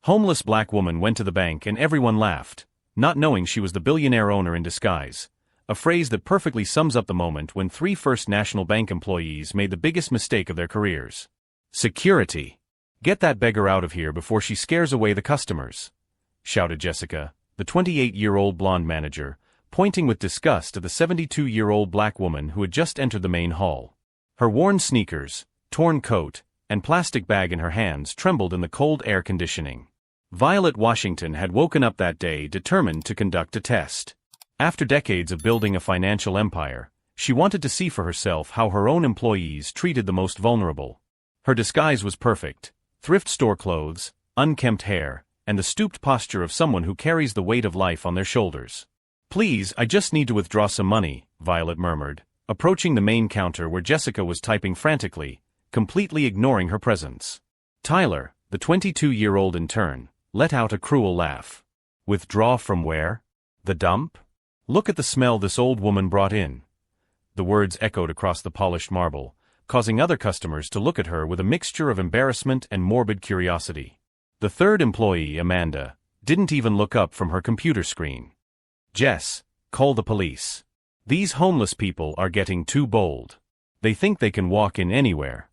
Homeless black woman went to the bank and everyone laughed, not knowing she was the billionaire owner in disguise. A phrase that perfectly sums up the moment when three First National Bank employees made the biggest mistake of their careers. Security! Get that beggar out of here before she scares away the customers, shouted Jessica, the 28-year-old blonde manager, pointing with disgust at the 72-year-old black woman who had just entered the main hall. Her worn sneakers, torn coat, and plastic bag in her hands trembled in the cold air conditioning. Violet Washington had woken up that day determined to conduct a test. After decades of building a financial empire, she wanted to see for herself how her own employees treated the most vulnerable. Her disguise was perfect: thrift store clothes, unkempt hair, and the stooped posture of someone who carries the weight of life on their shoulders. "Please, I just need to withdraw some money," Violet murmured, approaching the main counter where Jessica was typing frantically, completely ignoring her presence. Tyler, the 22-year-old intern, let out a cruel laugh. "Withdraw from where? The dump? Look at the smell this old woman brought in." The words echoed across the polished marble, causing other customers to look at her with a mixture of embarrassment and morbid curiosity. The third employee, Amanda, didn't even look up from her computer screen. "Jess, call the police. These homeless people are getting too bold. They think they can walk in anywhere."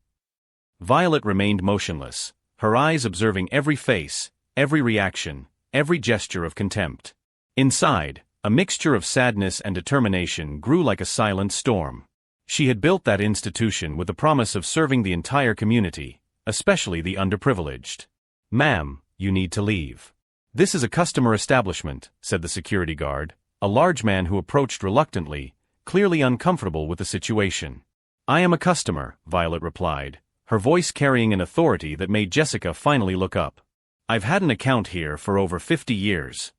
Violet remained motionless, her eyes observing every face, every reaction, every gesture of contempt. Inside, a mixture of sadness and determination grew like a silent storm. She had built that institution with the promise of serving the entire community, especially the underprivileged. "Ma'am, you need to leave. This is a customer establishment," said the security guard, a large man who approached reluctantly, clearly uncomfortable with the situation. "I am a customer," Violet replied, her voice carrying an authority that made Jessica finally look up. "I've had an account here for over 50 years.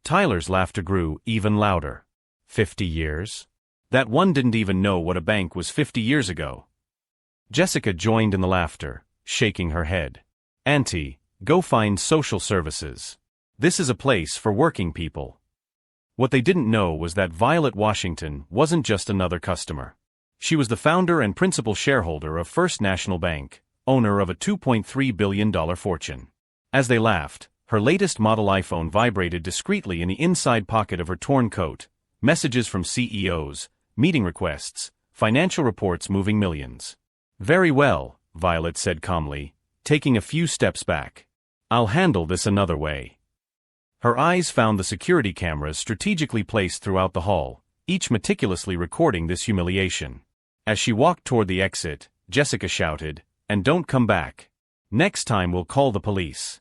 Tyler's laughter grew even louder. 50 years? That one didn't even know what a bank was 50 years ago. Jessica joined in the laughter, shaking her head. "Auntie, go find social services. This is a place for working people." What they didn't know was that Violet Washington wasn't just another customer. She was the founder and principal shareholder of First National Bank, owner of a $2.3 billion fortune. As they laughed, her latest model iPhone vibrated discreetly in the inside pocket of her torn coat, messages from CEOs, meeting requests, financial reports moving millions. "Very well," Violet said calmly, taking a few steps back. "I'll handle this another way." Her eyes found the security cameras strategically placed throughout the hall, each meticulously recording this humiliation. As she walked toward the exit, Jessica shouted, "And don't come back. Next time we'll call the police."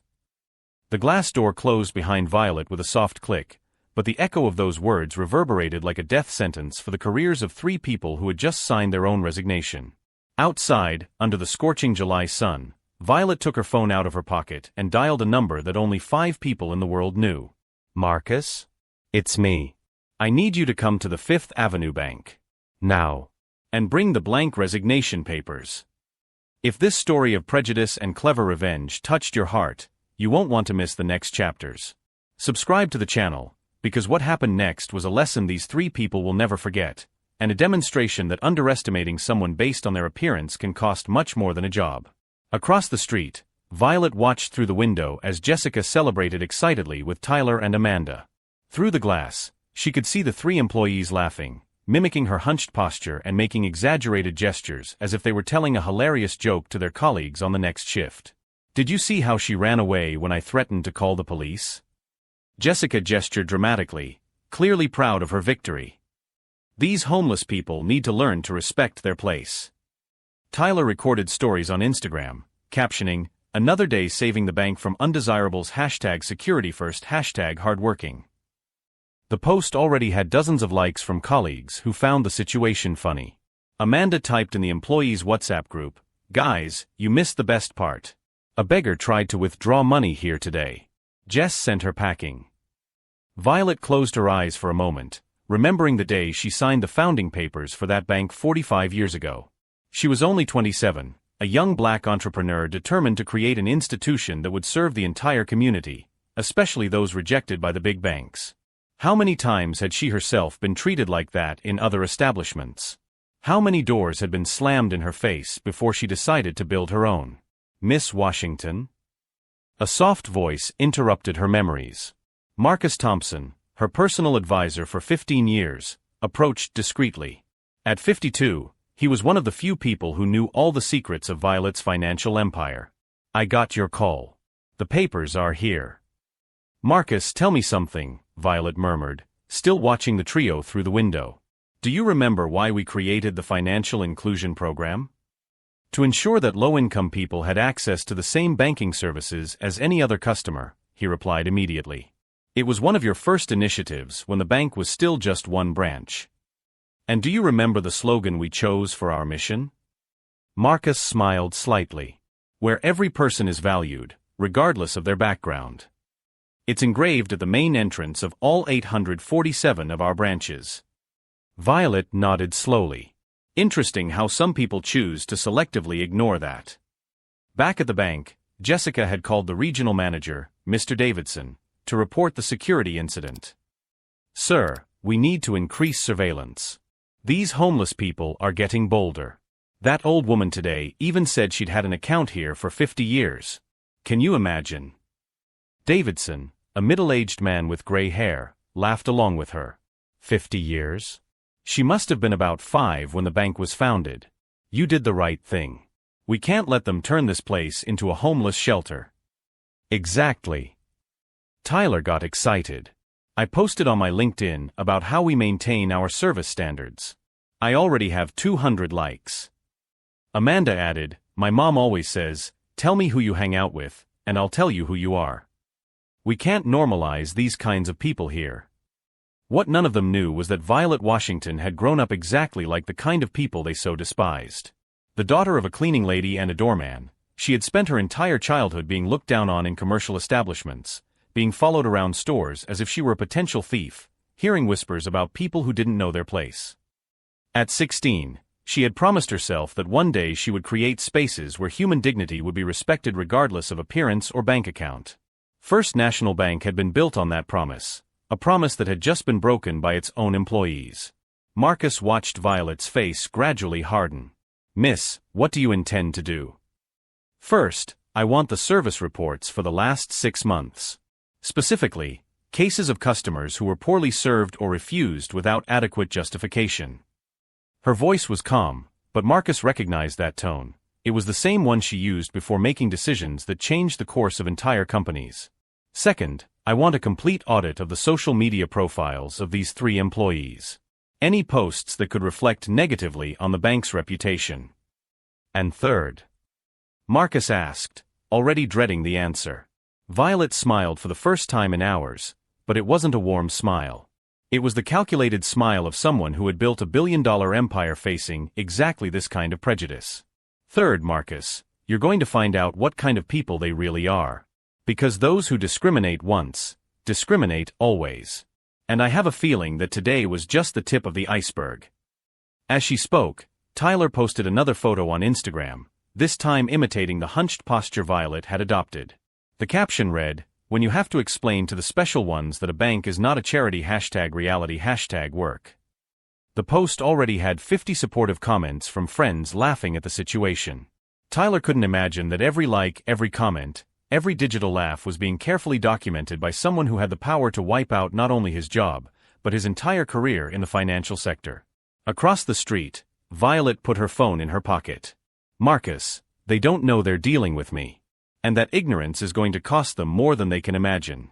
The glass door closed behind Violet with a soft click, but the echo of those words reverberated like a death sentence for the careers of three people who had just signed their own resignation. Outside, under the scorching July sun, Violet took her phone out of her pocket and dialed a number that only 5 people in the world knew. "Marcus? It's me. I need you to come to the Fifth Avenue Bank. Now. And bring the blank resignation papers." If this story of prejudice and clever revenge touched your heart, you won't want to miss the next chapters. Subscribe to the channel, because what happened next was a lesson these 3 people will never forget, and a demonstration that underestimating someone based on their appearance can cost much more than a job. Across the street, Violet watched through the window as Jessica celebrated excitedly with Tyler and Amanda. Through the glass, she could see the 3 employees laughing, mimicking her hunched posture and making exaggerated gestures as if they were telling a hilarious joke to their colleagues on the next shift. "Did you see how she ran away when I threatened to call the police?" Jessica gestured dramatically, clearly proud of her victory. "These homeless people need to learn to respect their place." Tyler recorded stories on Instagram, captioning, "Another day saving the bank from undesirables #securityfirst #hardworking." The post already had dozens of likes from colleagues who found the situation funny. Amanda typed in the employees' WhatsApp group, "Guys, you missed the best part. A beggar tried to withdraw money here today. Jess sent her packing." Violet closed her eyes for a moment, remembering the day she signed the founding papers for that bank 45 years ago. She was only 27, a young black entrepreneur determined to create an institution that would serve the entire community, especially those rejected by the big banks. How many times had she herself been treated like that in other establishments? How many doors had been slammed in her face before she decided to build her own? Miss Washington? A soft voice interrupted her memories. Marcus Thompson, her personal advisor for 15 years, approached discreetly. At 52, he was one of the few people who knew all the secrets of Violet's financial empire. "I got your call. The papers are here." "Marcus, tell me something," Violet murmured, still watching the trio through the window. "Do you remember why we created the Financial Inclusion Program?" "To ensure that low-income people had access to the same banking services as any other customer," he replied immediately. "It was one of your first initiatives when the bank was still just one branch. And do you remember the slogan we chose for our mission?" Marcus smiled slightly. "Where every person is valued, regardless of their background." "It's engraved at the main entrance of all 847 of our branches." Violet nodded slowly. "Interesting how some people choose to selectively ignore that." Back at the bank, Jessica had called the regional manager, Mr. Davidson, to report the security incident. "Sir, we need to increase surveillance. These homeless people are getting bolder. That old woman today even said she'd had an account here for 50 years. Can you imagine?" Davidson, a middle-aged man with gray hair, laughed along with her. 50 years? She must have been about 5 when the bank was founded. "You did the right thing. We can't let them turn this place into a homeless shelter." "Exactly." Tyler got excited. "I posted on my LinkedIn about how we maintain our service standards. I already have 200 likes." Amanda added, "My mom always says, 'Tell me who you hang out with, and I'll tell you who you are.' We can't normalize these kinds of people here." What none of them knew was that Violet Washington had grown up exactly like the kind of people they so despised. The daughter of a cleaning lady and a doorman, she had spent her entire childhood being looked down on in commercial establishments, being followed around stores as if she were a potential thief, hearing whispers about people who didn't know their place. At 16, she had promised herself that one day she would create spaces where human dignity would be respected regardless of appearance or bank account. First National Bank had been built on that promise, a promise that had just been broken by its own employees. Marcus watched Violet's face gradually harden. "Miss, what do you intend to do?" "First, I want the service reports for the last 6 months. Specifically, cases of customers who were poorly served or refused without adequate justification." Her voice was calm, but Marcus recognized that tone. It was the same one she used before making decisions that changed the course of entire companies. "Second, I want a complete audit of the social media profiles of these 3 employees. Any posts that could reflect negatively on the bank's reputation." "And third?" Marcus asked, already dreading the answer. Violet smiled for the first time in hours, but it wasn't a warm smile. It was the calculated smile of someone who had built a billion-dollar empire facing exactly this kind of prejudice. "Third, Marcus, you're going to find out what kind of people they really are. Because those who discriminate once, discriminate always. And I have a feeling that today was just the tip of the iceberg." As she spoke, Tyler posted another photo on Instagram, this time imitating the hunched posture Violet had adopted. The caption read, "When you have to explain to the special ones that a bank is not a charity #reality #work." The post already had 50 supportive comments from friends laughing at the situation. Tyler couldn't imagine that every like, every comment, every digital laugh was being carefully documented by someone who had the power to wipe out not only his job, but his entire career in the financial sector. Across the street, Violet put her phone in her pocket. "Marcus, they don't know they're dealing with me. And that ignorance is going to cost them more than they can imagine."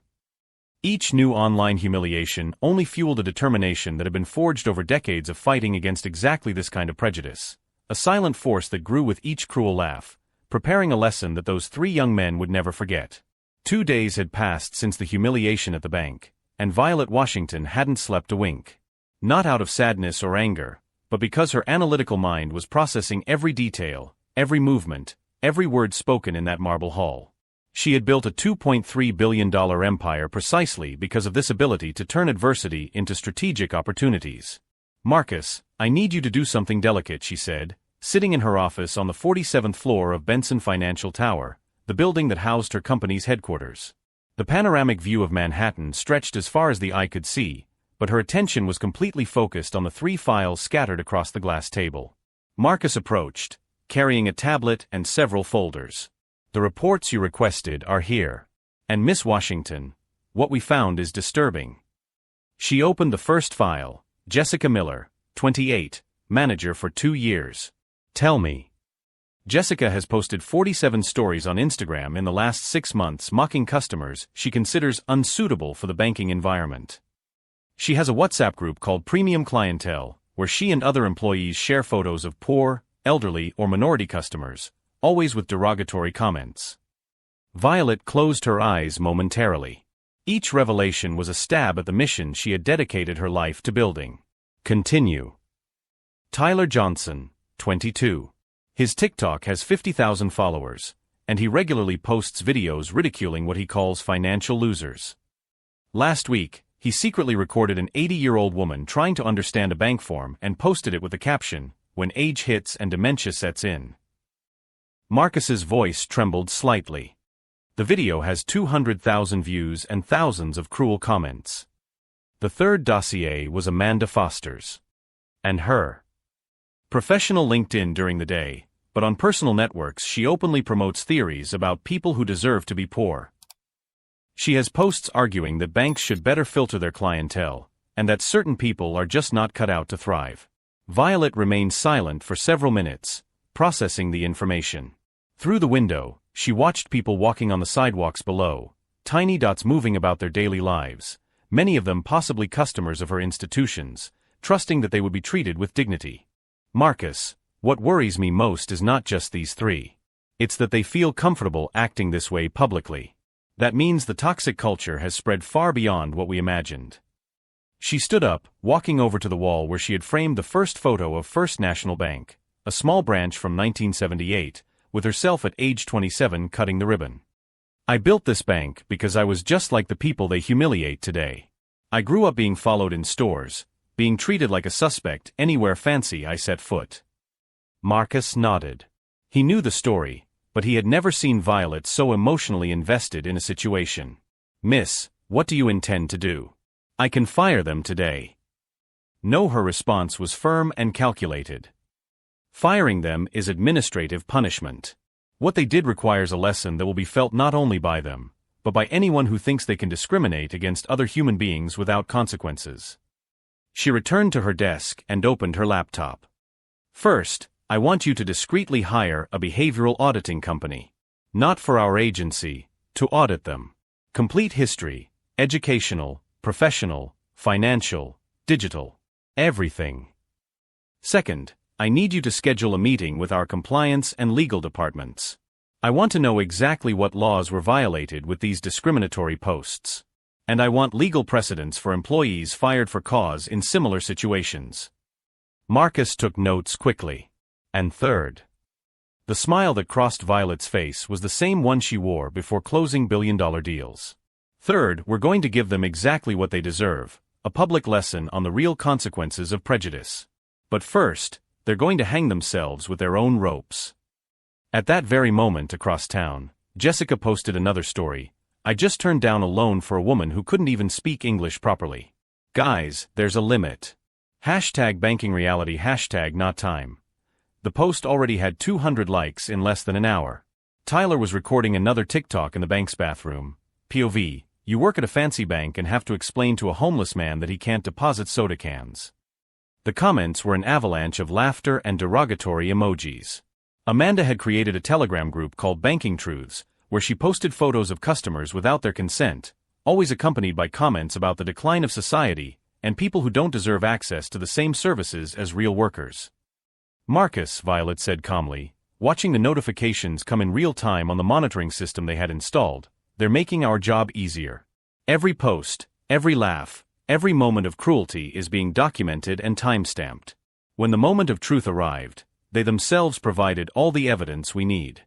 Each new online humiliation only fueled a determination that had been forged over decades of fighting against exactly this kind of prejudice, a silent force that grew with each cruel laugh, preparing a lesson that those 3 young men would never forget. 2 days had passed since the humiliation at the bank, and Violet Washington hadn't slept a wink. Not out of sadness or anger, but because her analytical mind was processing every detail, every movement, every word spoken in that marble hall. She had built a $2.3 billion empire precisely because of this ability to turn adversity into strategic opportunities. "Marcus, I need you to do something delicate," she said, sitting in her office on the 47th floor of Benson Financial Tower, the building that housed her company's headquarters. The panoramic view of Manhattan stretched as far as the eye could see, but her attention was completely focused on the 3 files scattered across the glass table. Marcus approached, carrying a tablet and several folders. The reports you requested are here. And Miss Washington, what we found is disturbing. She opened the first file. Jessica Miller, 28, manager for 2 years. Tell me. Jessica has posted 47 stories on Instagram in the last 6 months mocking customers she considers unsuitable for the banking environment. She has a WhatsApp group called Premium Clientele, where she and other employees share photos of poor, elderly, or minority customers, always with derogatory comments. Violet closed her eyes momentarily. Each revelation was a stab at the mission she had dedicated her life to building. Continue. Tyler Johnson, 22. His TikTok has 50,000 followers, and he regularly posts videos ridiculing what he calls financial losers. Last week, he secretly recorded an 80-year-old woman trying to understand a bank form and posted it with the caption, "When age hits and dementia sets in." Marcus's voice trembled slightly. The video has 200,000 views and thousands of cruel comments. The third dossier was Amanda Foster's. And her. Professional LinkedIn during the day, but on personal networks she openly promotes theories about people who deserve to be poor. She has posts arguing that banks should better filter their clientele, and that certain people are just not cut out to thrive. Violet remained silent for several minutes, processing the information. Through the window, she watched people walking on the sidewalks below, tiny dots moving about their daily lives, many of them possibly customers of her institutions, trusting that they would be treated with dignity. Marcus, what worries me most is not just these three. It's that they feel comfortable acting this way publicly. That means the toxic culture has spread far beyond what we imagined. She stood up, walking over to the wall where she had framed the first photo of First National Bank, a small branch from 1978, with herself at age 27 cutting the ribbon. I built this bank because I was just like the people they humiliate today. I grew up being followed in stores, being treated like a suspect anywhere fancy I set foot. Marcus nodded. He knew the story, but he had never seen Violet so emotionally invested in a situation. "Miss, what do you intend to do?" "I can fire them today." No, her response was firm and calculated. Firing them is administrative punishment. What they did requires a lesson that will be felt not only by them, but by anyone who thinks they can discriminate against other human beings without consequences. She returned to her desk and opened her laptop. "First, I want you to discreetly hire a behavioral auditing company. Not for our agency, to audit them. Complete history, educational, professional, financial, digital. Everything. Second, I need you to schedule a meeting with our compliance and legal departments. I want to know exactly what laws were violated with these discriminatory posts. And I want legal precedents for employees fired for cause in similar situations." Marcus took notes quickly. And third. The smile that crossed Violet's face was the same one she wore before closing billion-dollar deals. "Third, we're going to give them exactly what they deserve, a public lesson on the real consequences of prejudice. But first, they're going to hang themselves with their own ropes." At that very moment across town, Jessica posted another story. "I just turned down a loan for a woman who couldn't even speak English properly. Guys, there's a limit. #BankingReality #NotTime. The post already had 200 likes in less than an hour. Tyler was recording another TikTok in the bank's bathroom. POV, you work at a fancy bank and have to explain to a homeless man that he can't deposit soda cans. The comments were an avalanche of laughter and derogatory emojis. Amanda had created a Telegram group called Banking Truths, where she posted photos of customers without their consent, always accompanied by comments about the decline of society and people who don't deserve access to the same services as real workers. "Marcus," Violet said calmly, watching the notifications come in real time on the monitoring system they had installed, "they're making our job easier. Every post, every laugh, every moment of cruelty is being documented and time-stamped. When the moment of truth arrived, they themselves provided all the evidence we need.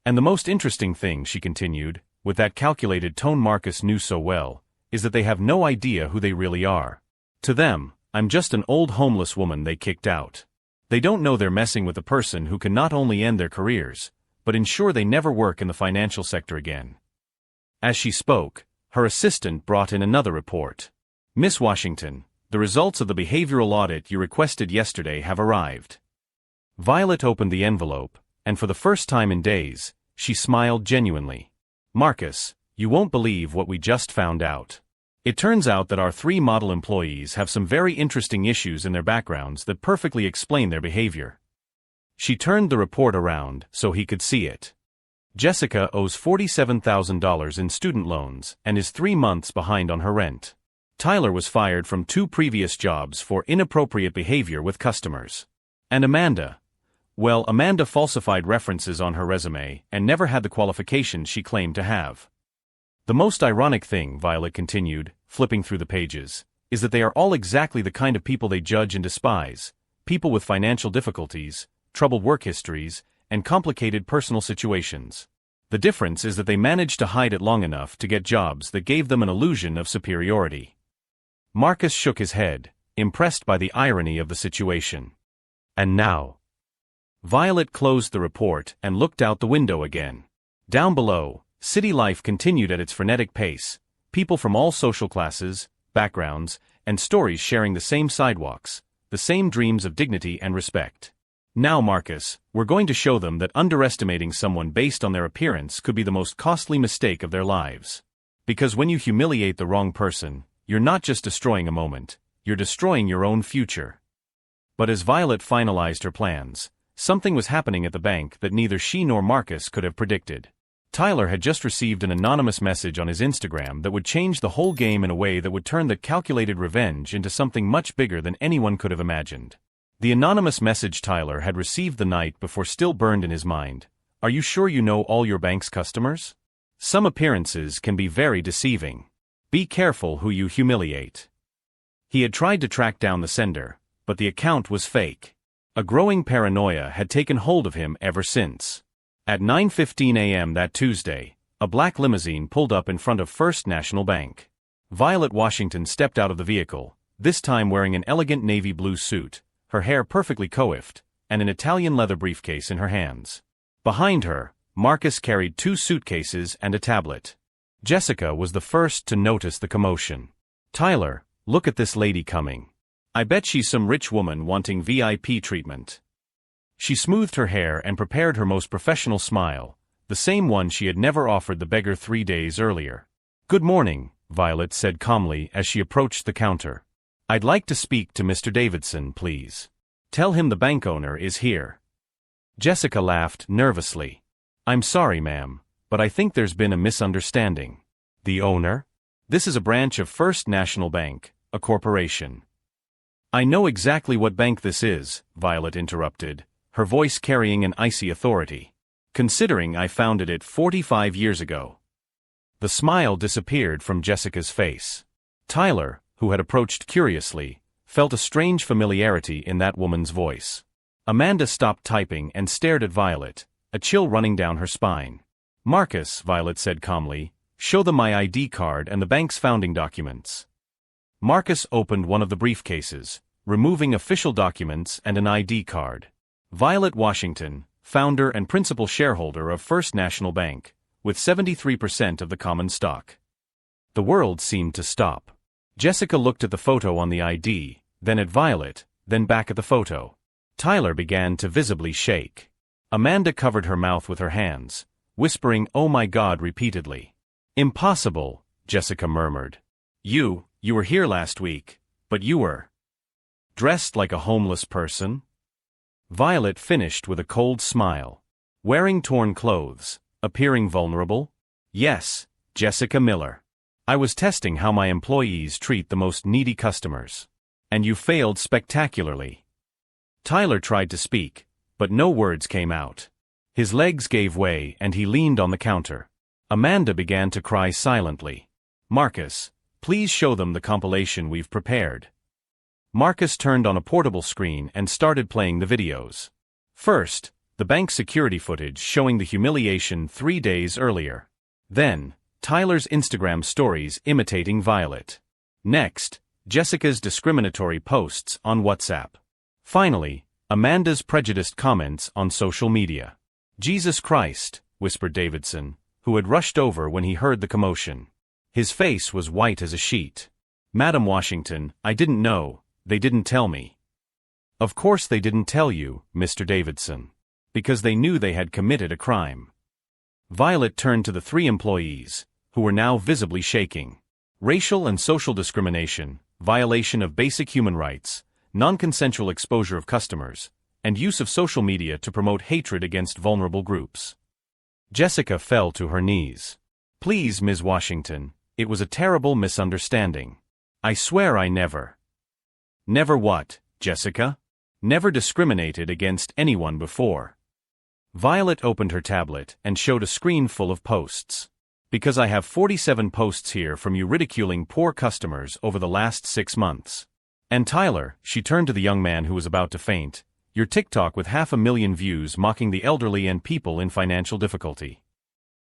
And the most interesting thing," she continued, with that calculated tone Marcus knew so well, "is that they have no idea who they really are. To them, I'm just an old homeless woman they kicked out. They don't know they're messing with a person who can not only end their careers, but ensure they never work in the financial sector again." As she spoke, her assistant brought in another report. "Miss Washington, the results of the behavioral audit you requested yesterday have arrived." Violet opened the envelope, and for the first time in days, she smiled genuinely. "Marcus, you won't believe what we just found out. It turns out that our 3 model employees have some very interesting issues in their backgrounds that perfectly explain their behavior." She turned the report around so he could see it. Jessica owes $47,000 in student loans and is 3 months behind on her rent. Tyler was fired from 2 previous jobs for inappropriate behavior with customers. And Amanda? Well, Amanda falsified references on her resume and never had the qualifications she claimed to have. The most ironic thing, Violet continued, flipping through the pages, is that they are all exactly the kind of people they judge and despise: people with financial difficulties, troubled work histories, and complicated personal situations. The difference is that they managed to hide it long enough to get jobs that gave them an illusion of superiority. Marcus shook his head, impressed by the irony of the situation. And now? Violet closed the report and looked out the window again. Down below, city life continued at its frenetic pace, people from all social classes, backgrounds, and stories sharing the same sidewalks, the same dreams of dignity and respect. "Now, Marcus, we're going to show them that underestimating someone based on their appearance could be the most costly mistake of their lives. Because when you humiliate the wrong person, you're not just destroying a moment, you're destroying your own future." But as Violet finalized her plans, something was happening at the bank that neither she nor Marcus could have predicted. Tyler had just received an anonymous message on his Instagram that would change the whole game in a way that would turn the calculated revenge into something much bigger than anyone could have imagined. The anonymous message Tyler had received the night before still burned in his mind. "Are you sure you know all your bank's customers? Some appearances can be very deceiving. Be careful who you humiliate." He had tried to track down the sender, but the account was fake. A growing paranoia had taken hold of him ever since. At 9:15 a.m. that Tuesday, a black limousine pulled up in front of First National Bank. Violet Washington stepped out of the vehicle, this time wearing an elegant navy blue suit, her hair perfectly coiffed, and an Italian leather briefcase in her hands. Behind her, Marcus carried 2 suitcases and a tablet. Jessica was the first to notice the commotion. "Tyler, look at this lady coming. I bet she's some rich woman wanting VIP treatment." She smoothed her hair and prepared her most professional smile, the same one she had never offered the beggar 3 days earlier. "Good morning," Violet said calmly as she approached the counter. "I'd like to speak to Mr. Davidson, please. Tell him the bank owner is here." Jessica laughed nervously. "I'm sorry, ma'am, but I think there's been a misunderstanding." "The owner? This is a branch of First National Bank, a corporation." "I know exactly what bank this is," Violet interrupted, her voice carrying an icy authority. "Considering I founded it 45 years ago." The smile disappeared from Jessica's face. Tyler, who had approached curiously, felt a strange familiarity in that woman's voice. Amanda stopped typing and stared at Violet, a chill running down her spine. "Marcus," Violet said calmly, "show them my ID card and the bank's founding documents." Marcus opened one of the briefcases, removing official documents and an ID card. Violet Washington, founder and principal shareholder of First National Bank, with 73% of the common stock. The world seemed to stop. Jessica looked at the photo on the ID, then at Violet, then back at the photo. Tyler began to visibly shake. Amanda covered her mouth with her hands, whispering "Oh my God" repeatedly. "Impossible," Jessica murmured. You were here last week, but you were dressed like a homeless person?" Violet finished with a cold smile. "Wearing torn clothes, appearing vulnerable?" "Yes, Jessica Miller. I was testing how my employees treat the most needy customers. And you failed spectacularly." Tyler tried to speak, but no words came out. His legs gave way and he leaned on the counter. Amanda began to cry silently. "Marcus, please show them the compilation we've prepared." Marcus turned on a portable screen and started playing the videos. First, the bank security footage showing the humiliation 3 days earlier. Then, Tyler's Instagram stories imitating Violet. Next, Jessica's discriminatory posts on WhatsApp. Finally, Amanda's prejudiced comments on social media. "Jesus Christ," whispered Davidson, who had rushed over when he heard the commotion. His face was white as a sheet. "Madam Washington, I didn't know, they didn't tell me." "Of course they didn't tell you, Mr. Davidson. Because they knew they had committed a crime." Violet turned to the three employees, who were now visibly shaking. Racial and social discrimination, violation of basic human rights, non-consensual exposure of customers, and use of social media to promote hatred against vulnerable groups. Jessica fell to her knees. "Please, Ms. Washington, it was a terrible misunderstanding. I swear I never." "Never what, Jessica?" "Never discriminated against anyone before." Violet opened her tablet and showed a screen full of posts. "Because I have 47 posts here from you ridiculing poor customers over the last 6 months. And Tyler," she turned to the young man who was about to faint, "your TikTok with 500,000 views mocking the elderly and people in financial difficulty.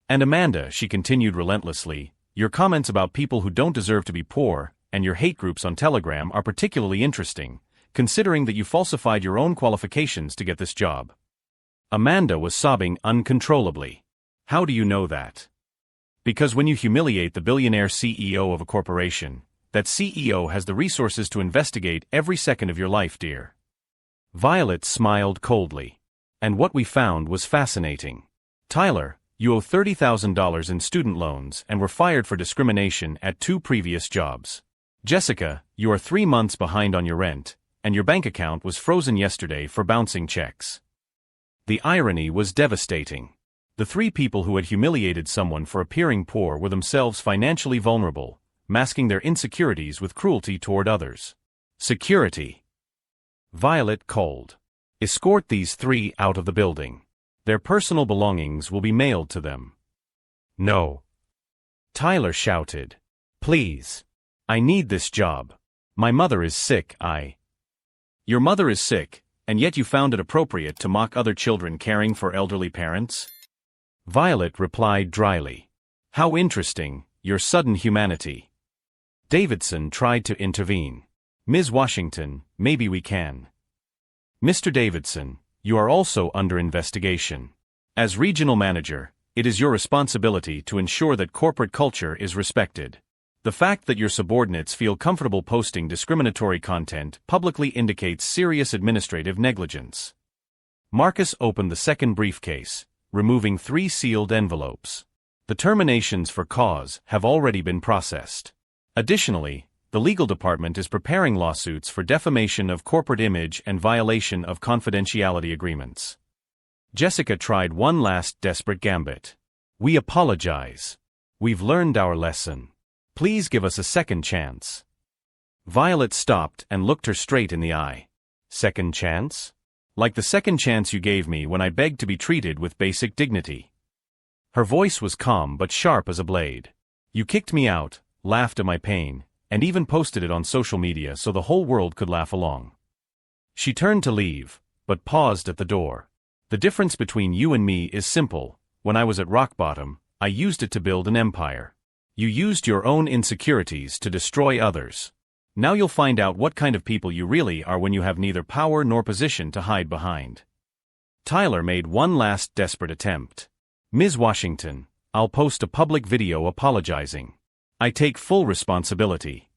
And Amanda," she continued relentlessly, "your comments about people who don't deserve to be poor, and your hate groups on Telegram are particularly interesting, considering that you falsified your own qualifications to get this job." Amanda was sobbing uncontrollably. "How do you know that?" "Because when you humiliate the billionaire CEO of a corporation, that CEO has the resources to investigate every second of your life, dear." Violet smiled coldly. "And what we found was fascinating. Tyler, you owe $30,000 in student loans and were fired for discrimination at 2 previous jobs. Jessica, you are 3 months behind on your rent, and your bank account was frozen yesterday for bouncing checks." The irony was devastating. The 3 people who had humiliated someone for appearing poor were themselves financially vulnerable, masking their insecurities with cruelty toward others. "Security." Violet called. "Escort these 3 out of the building. Their personal belongings will be mailed to them." "No." Tyler shouted. "Please. I need this job. My mother is sick, Your mother is sick, and yet you found it appropriate to mock other children caring for elderly parents?" Violet replied dryly. "How interesting, your sudden humanity." Davidson tried to intervene. "Ms. Washington, maybe we can." "Mr. Davidson, you are also under investigation. As regional manager, it is your responsibility to ensure that corporate culture is respected. The fact that your subordinates feel comfortable posting discriminatory content publicly indicates serious administrative negligence." Marcus opened the second briefcase, removing 3 sealed envelopes. "The terminations for cause have already been processed. Additionally, the legal department is preparing lawsuits for defamation of corporate image and violation of confidentiality agreements." Jessica tried one last desperate gambit. "We apologize. We've learned our lesson. Please give us a second chance." Violet stopped and looked her straight in the eye. "Second chance? Like the second chance you gave me when I begged to be treated with basic dignity." Her voice was calm but sharp as a blade. "You kicked me out, laughed at my pain, and even posted it on social media so the whole world could laugh along." She turned to leave, but paused at the door. "The difference between you and me is simple. When I was at rock bottom, I used it to build an empire. You used your own insecurities to destroy others. Now you'll find out what kind of people you really are when you have neither power nor position to hide behind." Tyler made one last desperate attempt. "Ms. Washington, I'll post a public video apologizing. I take full responsibility."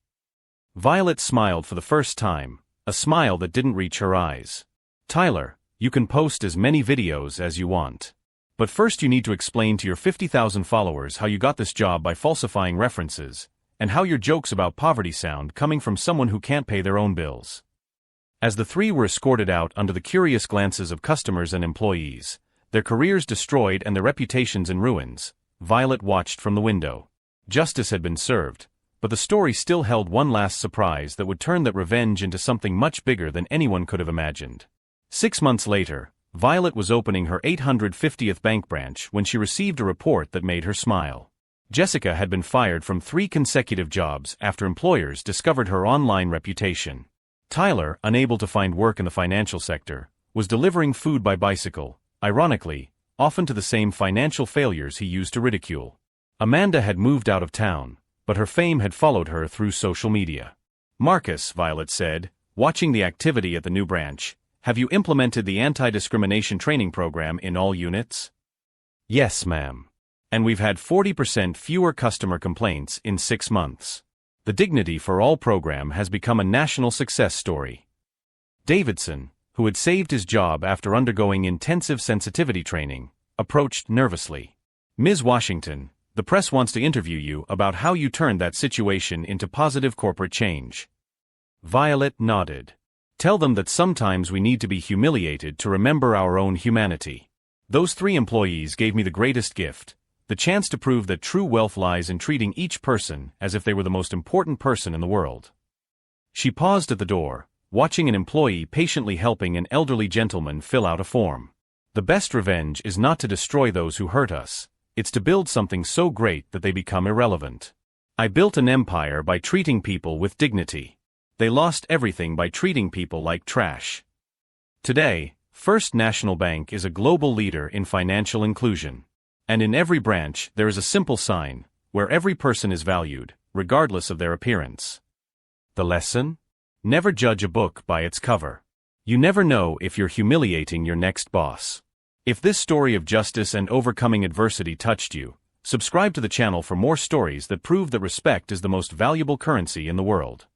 Violet smiled for the first time, a smile that didn't reach her eyes. "Tyler, you can post as many videos as you want. But first you need to explain to your 50,000 followers how you got this job by falsifying references, and how your jokes about poverty sound coming from someone who can't pay their own bills." As the 3 were escorted out under the curious glances of customers and employees, their careers destroyed and their reputations in ruins, Violet watched from the window. Justice had been served, but the story still held one last surprise that would turn that revenge into something much bigger than anyone could have imagined. 6 months later, Violet was opening her 850th bank branch when she received a report that made her smile. Jessica had been fired from 3 consecutive jobs after employers discovered her online reputation. Tyler, unable to find work in the financial sector, was delivering food by bicycle, ironically, often to the same financial failures he used to ridicule. Amanda had moved out of town, but her fame had followed her through social media. "Marcus," Violet said, watching the activity at the new branch, "have you implemented the anti-discrimination training program in all units?" "Yes, ma'am. And we've had 40% fewer customer complaints in 6 months. The Dignity for All program has become a national success story." Davidson, who had saved his job after undergoing intensive sensitivity training, approached nervously. Ms. Washington, the press wants to interview you about how you turned that situation into positive corporate change. Violet nodded. Tell them that sometimes we need to be humiliated to remember our own humanity. Those 3 employees gave me the greatest gift, the chance to prove that true wealth lies in treating each person as if they were the most important person in the world. She paused at the door, watching an employee patiently helping an elderly gentleman fill out a form. The best revenge is not to destroy those who hurt us, it's to build something so great that they become irrelevant. I built an empire by treating people with dignity. They lost everything by treating people like trash. Today, First National Bank is a global leader in financial inclusion. And in every branch there is a simple sign, where every person is valued, regardless of their appearance. The lesson? Never judge a book by its cover. You never know if you're humiliating your next boss. If this story of justice and overcoming adversity touched you, subscribe to the channel for more stories that prove that respect is the most valuable currency in the world.